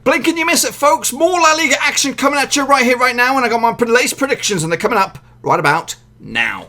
Blink and you miss it, folks. More La Liga action coming at you right here, right now. And I got my latest predictions, and they're coming up right about now.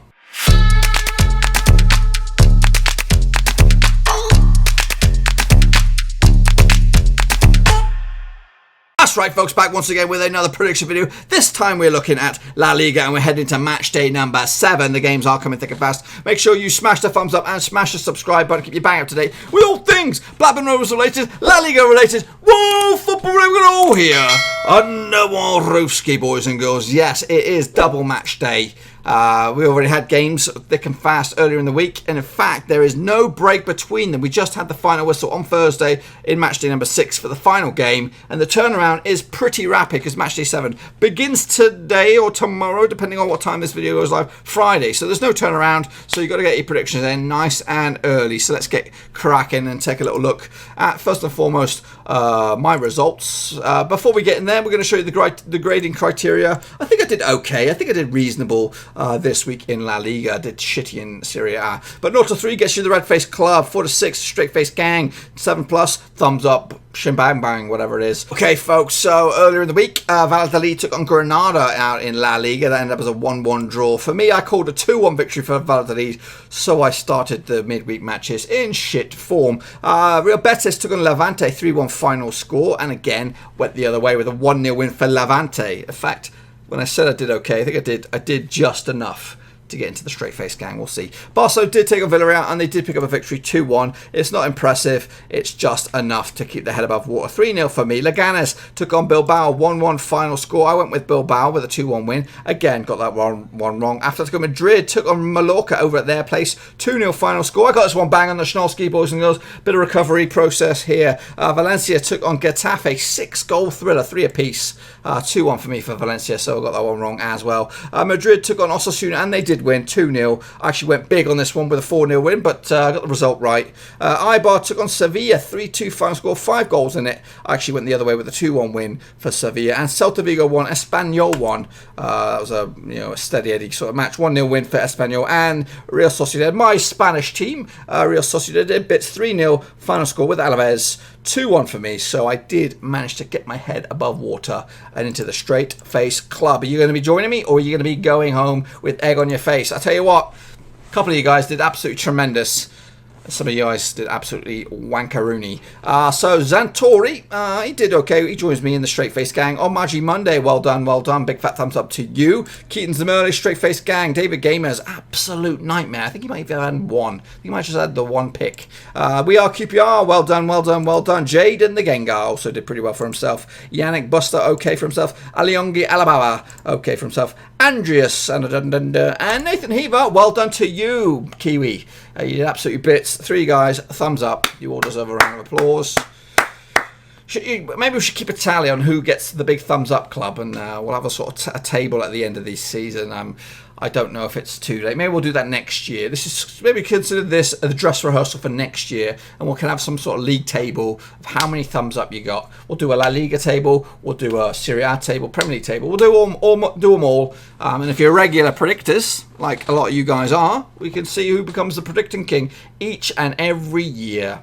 That's right, folks, back once again with another prediction video. This time we're looking at La Liga and we're heading to match day number 7. The games are coming thick and fast. Make sure you smash the thumbs up and smash the subscribe button. Keep you bang up to date with all things Blackburn Rovers related, La Liga related. Whoa, football we're all here under Warowski, boys and girls. Yes, it is double match day. We already had games thick and fast earlier in the week, and in fact there is no break between them. We just had the final whistle on Thursday in matchday number 6 for the final game, and the turnaround is pretty rapid because matchday 7 begins today or tomorrow, depending on what time this video goes live, Friday. So there's no turnaround, so you've got to get your predictions in nice and early. So let's get cracking and take a little look at, first and foremost, my results. Before we get in there, we're going to show you the grading criteria. I think I did okay. I think I did reasonable this week in La Liga. I did shitty in Serie A. But 0 to 3 gets you the red face club. 4 to 6 straight face gang. 7 plus thumbs up. Shimbang bang, whatever it is. Okay, folks, so earlier in the week, Valladolid took on Granada out in La Liga. That ended up as a 1-1 draw. For me, I called a 2-1 victory for Valladolid, so I started the midweek matches in shit form. Real Betis took on Levante, 3-1 final score, and again, went the other way with a 1-0 win for Levante. In fact, when I said I did okay, I think I did just enough to get into the straight face gang. We'll see. Barcelona did take on Villarreal and they did pick up a victory 2-1. It's not impressive, it's just enough to keep their head above water. 3-0 for me. Leganés took on Bilbao, 1-1 final score. I went with Bilbao with a 2-1 win. Again, got that one wrong. Atlético Madrid took on Mallorca over at their place, 2-0 final score. I got this one bang on the Schnolski, boys and girls. Bit of recovery process here. Valencia took on Getafe, 6-goal thriller, 3 apiece. 2-1 for me for Valencia, so I got that one wrong as well. Madrid took on Osasuna and they did win 2-0. I actually went big on this one with a 4-0 win, but I got the result right. Eibar took on Sevilla, 3-2 final score, 5 goals in it. I actually went the other way with a 2-1 win for Sevilla. And Celta Vigo won, Espanyol won. That was a steady Eddie sort of match. 1-0 win for Espanyol. And Real Sociedad, my Spanish team, Real Sociedad did bits, 3-0 final score with Alaves. 2-1 for me, so I did manage to get my head above water and into the straight face club. Are you going to be joining me, or are you going to be going home with egg on your face? I'll tell you what, a couple of you guys did absolutely tremendous. Some of you guys did absolutely wankaroony. So Zantori, he did okay. He joins me in the straight face gang on Magi Monday. Well done, well done. Big fat thumbs up to you. Keaton Zamurley, straight face gang. David Gamers, absolute nightmare. I think he might have had one. I think he might have just had the one pick. We are QPR, well done, well done, well done. Jaden the Gengar also did pretty well for himself. Yannick Buster, okay for himself. Aliongi Alababa, okay for himself. Andreas and Nathan Heaver, well done to you, Kiwi. You did absolutely bits. 3 guys, thumbs up. You all deserve a round of applause. Maybe we should keep a tally on who gets the big thumbs up club, and we'll have a sort of a table at the end of this season. I don't know if it's too late. Maybe we'll do that next year. This is maybe consider this a dress rehearsal for next year, and we can have some sort of league table of how many thumbs up you got. We'll do a La Liga table, we'll do a Serie A table, Premier League table. We'll do them all. And if you're regular predictors, like a lot of you guys are, we can see who becomes the predicting king each and every year.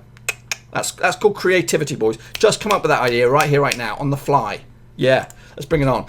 That's called creativity, boys. Just come up with that idea right here, right now, on the fly. Yeah. Let's bring it on.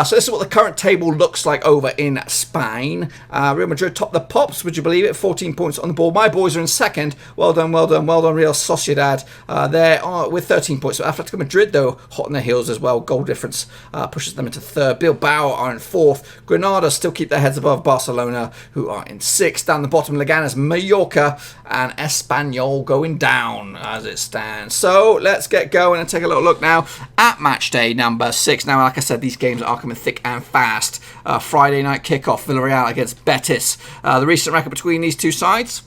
So this is what the current table looks like over in Spain. Real Madrid top the pops, would you believe it? 14 points on the board. My boys are in second. Well done, well done, well done, Real Sociedad. There with 13 points. So Atletico Madrid, though, hot on their heels as well. Goal difference pushes them into third. Bilbao are in fourth. Granada still keep their heads above Barcelona, who are in sixth. Down the bottom, Leganés, Mallorca, and Espanyol going down as it stands. So let's get going and take a little look now at match day number 6. Now, like I said, these games are coming thick and fast. Friday night kickoff, Villarreal against Betis. The recent record between these two sides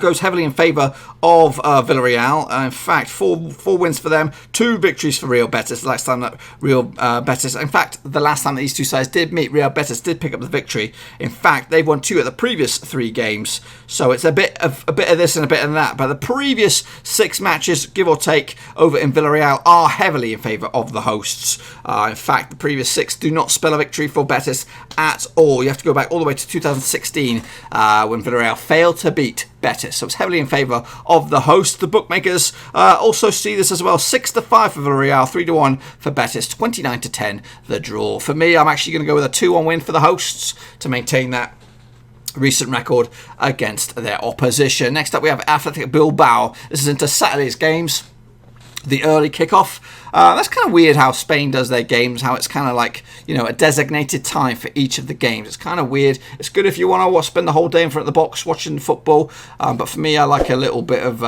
goes heavily in favour of Villarreal. In fact, four wins for them, 2 victories for Real Betis. The last time that Real Betis, in fact, the last time that these two sides did meet, Real Betis did pick up the victory. In fact, they've won 2 of the previous 3 games, so it's a bit of this and a bit of that. But the previous 6 matches, give or take, over in Villarreal are heavily in favour of the hosts. In fact, the previous 6 do not spell a victory for Betis at all. You have to go back all the way to 2016 when Villarreal failed to beat Betis. So it's heavily in favour of the host. The bookmakers also see this as well. 6-5 for Villarreal, 3-1 for Betis, 29-10 the draw. For me, I'm actually going to go with a 2-1 win for the hosts to maintain that recent record against their opposition. Next up, we have Athletic Bilbao. This is into Saturday's games. The early kickoff. That's kind of weird how Spain does their games, how it's kind of like, a designated time for each of the games. It's kind of weird. It's good if you want to spend the whole day in front of the box watching football, but for me, I like a little bit of,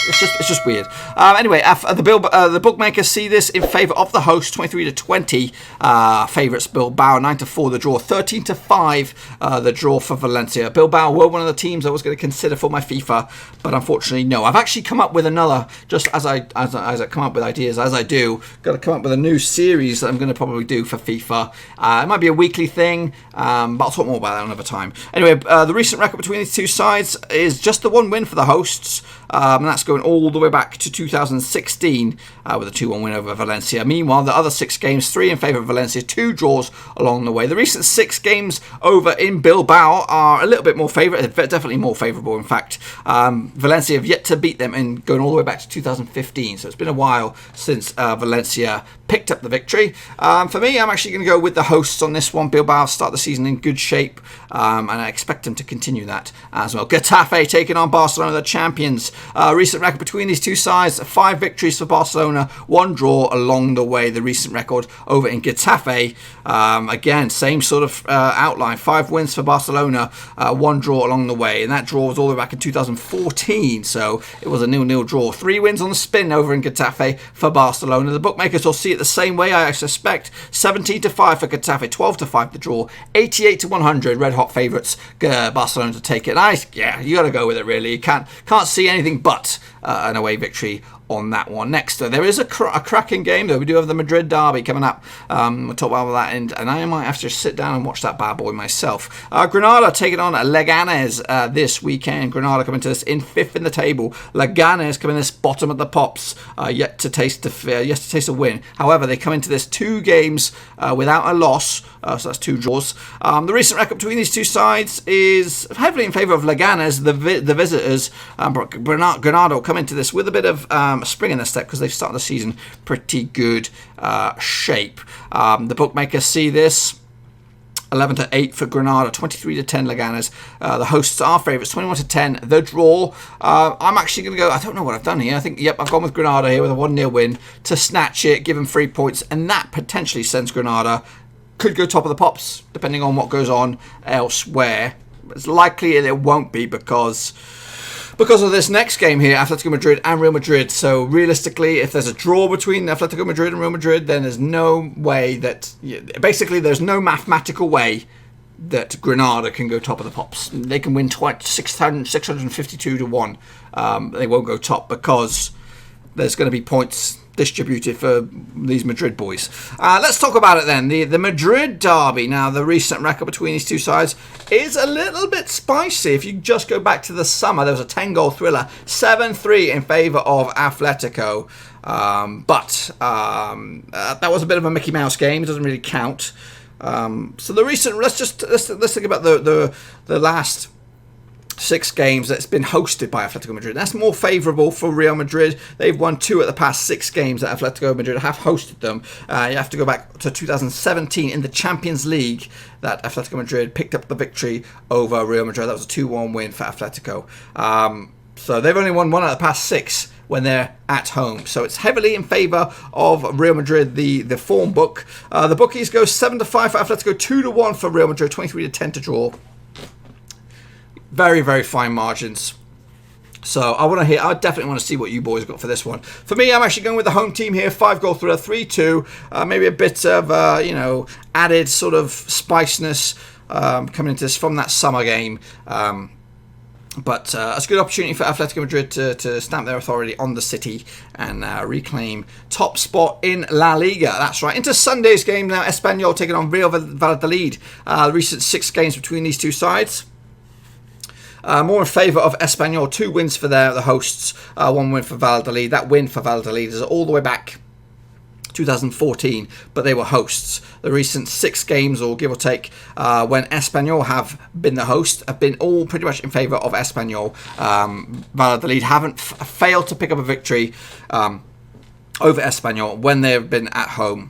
it's just weird. Anyway, the bookmakers see this in favour of the host, 23-20 favourites Bilbao, 9-4 the draw, 13-5 the draw for Valencia. Bilbao were one of the teams I was going to consider for my FIFA, but unfortunately no. I've actually come up with another, just as I come up with ideas, as I do, got to come up with a new series that I'm going to probably do for FIFA. It might be a weekly thing, but I'll talk more about that another time. Anyway, the recent record between these two sides is just the one win for the hosts, and that's going all the way back to 2016 with a 2-1 win over Valencia. Meanwhile, the other 6 games, 3 in favour of Valencia, 2 draws along the way. The recent 6 games over in Bilbao are a little bit more definitely more favourable, in fact. Valencia have yet to beat them and going all the way back to 2015, so it's been a while since Valencia picked up the victory. For me, I'm actually going to go with the hosts on this one. Bilbao start the season in good shape, and I expect them to continue that as well. Getafe taking on Barcelona, the champions. Recent record between these two sides, 5 victories for Barcelona, 1 draw along the way. The recent record over in Getafe, again, same sort of outline. 5 wins for Barcelona, 1 draw along the way, and that draw was all the way back in 2014, so it was a 0-0 draw. 3 wins on the spin over in Getafe for Barcelona. The bookmakers will see it the same way, I suspect. 17-5 for Getafe, 12-5 the draw, 88-100 red hot favourites Barcelona to take it. You got to go with it, really. You can't see anything but an away victory on that one. Next, there is a cracking game, though. We do have the Madrid Derby coming up. We'll talk about that, and I might have to sit down and watch that bad boy myself. Granada taking on Leganés this weekend. Granada coming to this in 5th in the table. Leganés coming this bottom of the pops, yet to taste a win. However, they come into this 2 games without a loss, so that's 2 draws. The recent record between these two sides is heavily in favour of Leganés, the visitors. Granada will come into this with a bit of spring in their step because they've started the season pretty good shape. The bookmakers see this 11-8 for Granada, 23-10 Leganés. The hosts are favourites, 21-10 the draw. I'm actually going to go, I don't know what I've done here. I've gone with Granada here with a 1-0 win to snatch it, give them 3 points, and that potentially sends Granada, could go top of the pops depending on what goes on elsewhere. It's likely it won't be because of this next game here, Atletico Madrid and Real Madrid. So realistically, if there's a draw between Atletico Madrid and Real Madrid, then there's no way that, basically there's no mathematical way that Granada can go top of the pops. They can win 652-1. They won't go top because there's going to be points distributed for these Madrid boys. Let's talk about it then. The Madrid Derby. Now, the recent record between these two sides is a little bit spicy. If you just go back to the summer, there was a 10-goal thriller, 7-3 in favour of Atletico. But that was a bit of a Mickey Mouse game. It doesn't really count. So the recent, let's think about the last 6 games that's been hosted by Atletico Madrid. That's more favourable for Real Madrid. They've won 2 at the past 6 games that Atletico Madrid have hosted them. You have to go back to 2017 in the Champions League that Atletico Madrid picked up the victory over Real Madrid. That was a 2-1 win for Atletico. So they've only won 1 out of the past 6 when they're at home. So it's heavily in favour of Real Madrid, the form book. The bookies go 7-5 for Atletico, 2-1 for Real Madrid, 23-10 to draw. Very, very fine margins. So I definitely want to see what you boys got for this one. For me, I'm actually going with the home team here. 5-goal thriller, 3-2. Maybe a bit of, added sort of spiciness coming into this from that summer game. But it's a good opportunity for Atletico Madrid to stamp their authority on the city and reclaim top spot in La Liga. That's right. Into Sunday's game now. Espanyol taking on Real Valladolid. Recent 6 games between these two sides. More in favour of Espanyol. 2 wins for the hosts, 1 win for Valladolid. That win for Valladolid is all the way back 2014, but they were hosts. The recent 6 games, or give or take, when Espanyol have been the host, have been all pretty much in favour of Espanyol. Valladolid haven't failed to pick up a victory over Espanyol when they've been at home.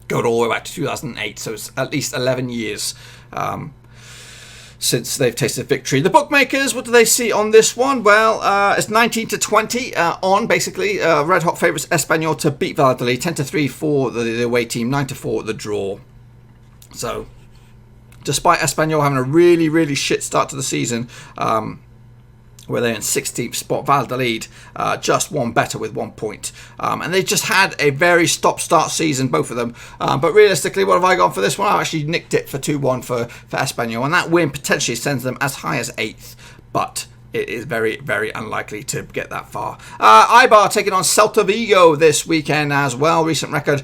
Go all the way back to 2008, so it's at least 11 years since they've tasted victory. The bookmakers, what do they see on this one? Well, it's 19-20 on, basically. Red hot favourites Espanyol to beat Valladolid. 10-3 for the away team, 9-4 the draw. So, despite Espanyol having a really, really shit start to the season, where they're in 16th spot, Valladolid just one better with 1 point. And they just had a very stop-start season, both of them. But realistically, what have I gone for this one? I've actually nicked it for 2-1 for Espanyol. And that win potentially sends them as high as 8th. But it is very, very unlikely to get that far. Eibar taking on Celta Vigo this weekend as well. Recent record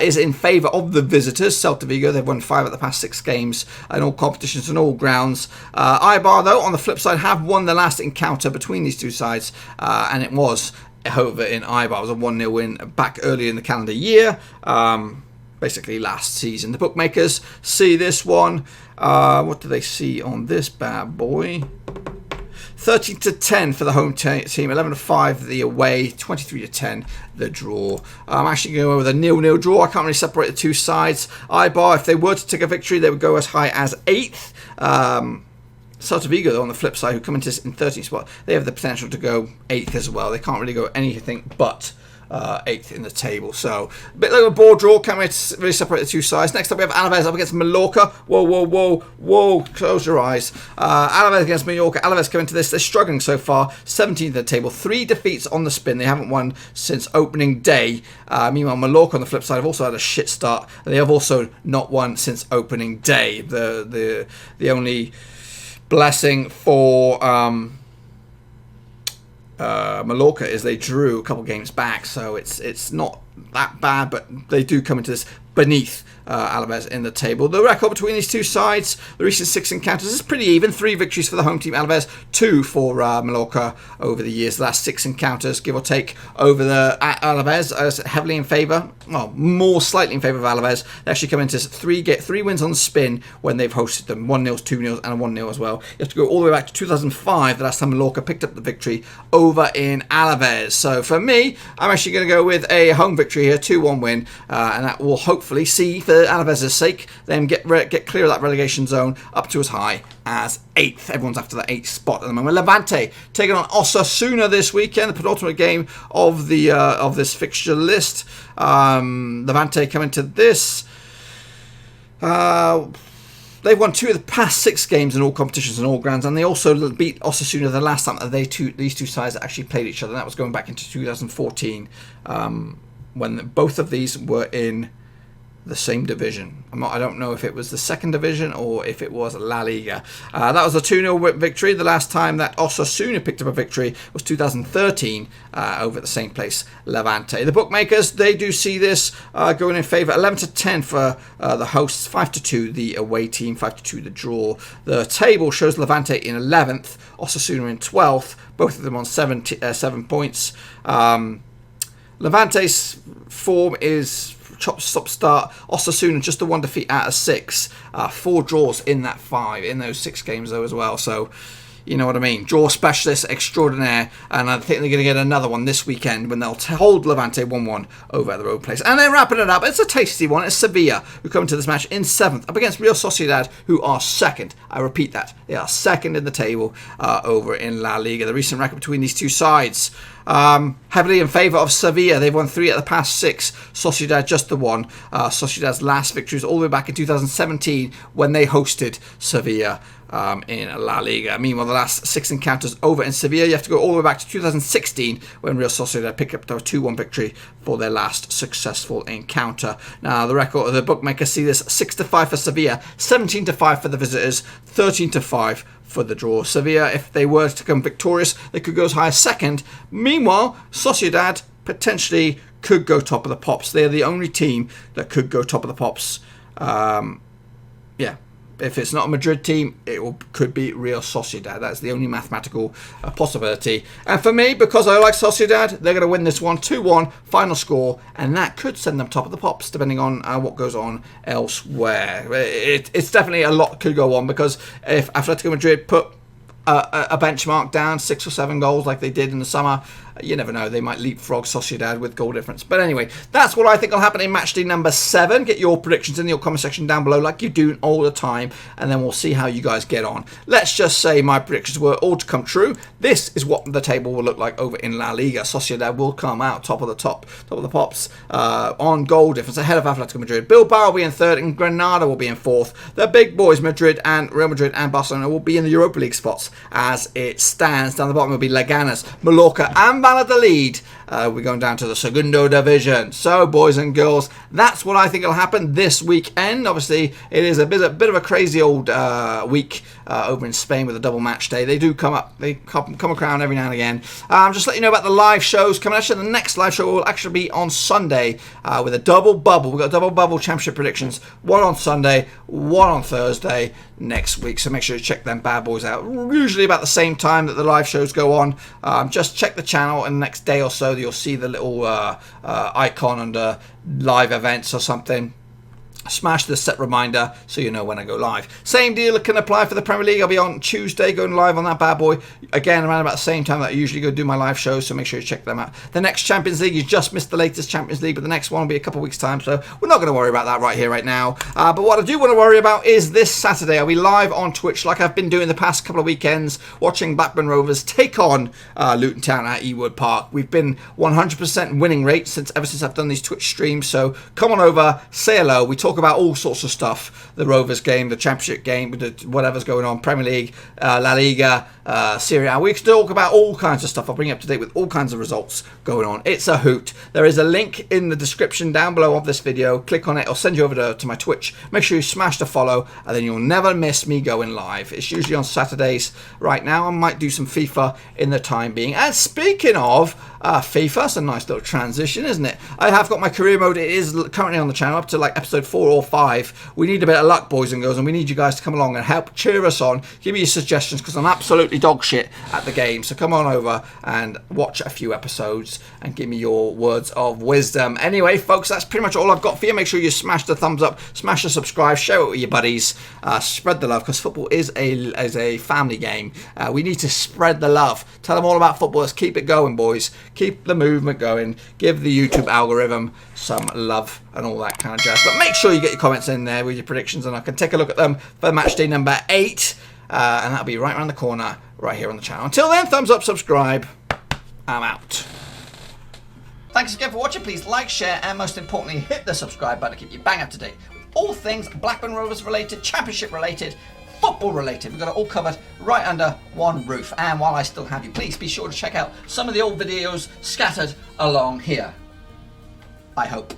is in favour of the visitors. Celta Vigo, they've won 5 of the past 6 games in all competitions and all grounds. Eibar, though, on the flip side, have won the last encounter between these two sides, and it was over in Eibar. It was a 1-0 win back early in the calendar year, basically last season. The bookmakers see this one. What do they see on this bad boy? 13-10 for the home team, 11-5 the away, 23-10 the draw. I'm actually going to go with a 0-0 draw. I can't really separate the two sides. Eibar, if they were to take a victory, they would go as high as 8th. Celta Vigo, though, on the flip side, who come into in 13th spot, they have the potential to go 8th as well. They can't really go anything but 8th in the table. So, a bit like a board draw. Can't really separate the two sides. Next up, we have Alaves up against Mallorca. Whoa. Close your eyes. Alaves against Mallorca. Alaves come into this. They're struggling so far. 17th at the table. 3 defeats on the spin. They haven't won since opening day. Meanwhile, Mallorca on the flip side have also had a shit start. And they have also not won since opening day. The only blessing for Mallorca is they drew a couple games back, so it's not that bad, but they do come into this beneath Alaves in the table. The record between these two sides, the recent 6 encounters, is pretty even. 3 victories for the home team Alaves, 2 for Mallorca over the years. The last 6 encounters, give or take, over the Alaves, heavily in favour, well, more slightly in favour of Alaves. They actually come into 3 wins on the spin when they've hosted them. 1-0, 2-0 and a 1-0 as well. You have to go all the way back to 2005, the last time Mallorca picked up the victory over in Alaves. So for me, I'm actually going to go with a home victory here, 2-1 win, and that will hopefully see, for Alaves' sake, them get clear of that relegation zone up to as high as 8th. Everyone's after that 8th spot at the moment. Levante taking on Osasuna this weekend, the penultimate game of the this fixture list. Levante coming to this. They've won 2 of the past 6 games in all competitions and all grounds, and they also beat Osasuna the last time that these two sides actually played each other. And that was going back into 2014, when both of these were in the same division. I don't know if it was the second division or if it was La Liga. That was a 2-0 victory. The last time that Osasuna picked up a victory was 2013 over at the same place, Levante. The bookmakers, they do see this going in favour. 11-10 for the hosts, 5-2 the away team, 5-2 the draw. The table shows Levante in 11th, Osasuna in 12th, both of them on 7 points. Levante's form is stop start. Osasuna just the 1 defeat out of 6, 4 draws in those 6 games though as well. So you know what I mean. Draw specialist extraordinaire, and I think they're going to get another one this weekend when they'll hold Levante 1-1 over at their own place. And then wrapping it up, it's a tasty one. It's Sevilla who come to this match in 7th up against Real Sociedad, who are 2nd. I repeat that, they are 2nd in the table over in La Liga. The recent record between these two sides, heavily in favour of Sevilla. They've won 3 out of the past 6. Sociedad just the 1. Sociedad's last victory was all the way back in 2017 when they hosted Sevilla in La Liga. Meanwhile, the last 6 encounters over in Sevilla, you have to go all the way back to 2016 when Real Sociedad picked up their 2-1 victory for their last successful encounter. Now, the record of the bookmakers see this: 6-5 for Sevilla, 17-5 for the visitors, 13-5 for the draw. Sevilla, if they were to come victorious, they could go as high as 2nd. Meanwhile, Sociedad potentially could go top of the pops. They are the only team that could go top of the pops. if it's not a Madrid team, could be Real Sociedad. That's the only mathematical possibility. And for me, because I like Sociedad, they're going to win this one 2-1 final score, and that could send them top of the pops depending on what goes on elsewhere. It's definitely a lot could go on, because if Atletico Madrid put a benchmark down, 6 or 7 goals like they did in the summer, you never know, they might leapfrog Sociedad with goal difference. But anyway, that's what I think will happen in matchday number 7. Get your predictions in your comment section down below like you do all the time, and then we'll see how you guys get on. Let's just say my predictions were all to come true. This is what the table will look like over in La Liga. Sociedad will come out top of the pops on goal difference, ahead of Atletico Madrid. Bilbao will be in 3rd, and Granada will be in 4th. The big boys, Madrid and Real Madrid and Barcelona, will be in the Europa League spots as it stands. Down the bottom will be Leganés, Mallorca and Valladolid. We're going down to the Segundo Division. So, boys and girls, that's what I think will happen this weekend. Obviously, it is a bit of a crazy old week over in Spain with a double match day. They do come around every now and again. Just let you know about the live shows coming. Actually, the next live show will actually be on Sunday with a double bubble. We've got double bubble championship predictions. One on Sunday, one on Thursday next week. So make sure you check them bad boys out. Usually about the same time that the live shows go on. Just check the channel, and the next day or so you'll see the little icon under live events or something. Smash the set reminder so you know when I go live. Same deal can apply for the Premier League. I'll be on Tuesday going live on that bad boy. Again, around about the same time that I usually go do my live shows, so make sure you check them out. The next Champions League, you just missed the latest Champions League, but the next one will be a couple of weeks' time, so we're not going to worry about that right here, right now. But what I do want to worry about is this Saturday. I'll be live on Twitch like I've been doing the past couple of weekends, watching Blackburn Rovers take on Luton Town at Ewood Park. We've been 100% winning rate ever since I've done these Twitch streams, so come on over, say hello. We talk about all sorts of stuff, the Rovers game, the Championship game, whatever's going on, Premier League, La Liga, Serie A. We can talk about all kinds of stuff. I'll bring you up to date with all kinds of results going on. It's a hoot. There is a link in the description down below of this video. Click on it. I'll send you over to my Twitch. Make sure you smash the follow, and then you'll never miss me going live. It's usually on Saturdays. Right now I might do some FIFA in the time being. And speaking of FIFA, it's a nice little transition, isn't it? I have got my career mode. It is currently on the channel up to like episode 4 or 5. We need a bit of luck, boys and girls, and we need you guys to come along and help cheer us on. Give me your suggestions, because I'm absolutely dog shit at the game. So come on over and watch a few episodes and give me your words of wisdom. Anyway, folks, that's pretty much all I've got for you. Make sure you smash the thumbs up, smash the subscribe, share it with your buddies, spread the love, because football is a family game. We need to spread the love. Tell them all about football. Let's keep it going, boys. Keep the movement going. Give the YouTube algorithm some love and all that kind of jazz. But make sure you get your comments in there with your predictions, and I can take a look at them for match day number 8. And that'll be right around the corner, right here on the channel. Until then, thumbs up, subscribe. I'm out. Thanks again for watching. Please like, share, and most importantly, hit the subscribe button to keep you bang up to date with all things Blackburn Rovers related, Championship related, football related. We've got it all covered right under one roof. And while I still have you, please be sure to check out some of the old videos scattered along here. I hope.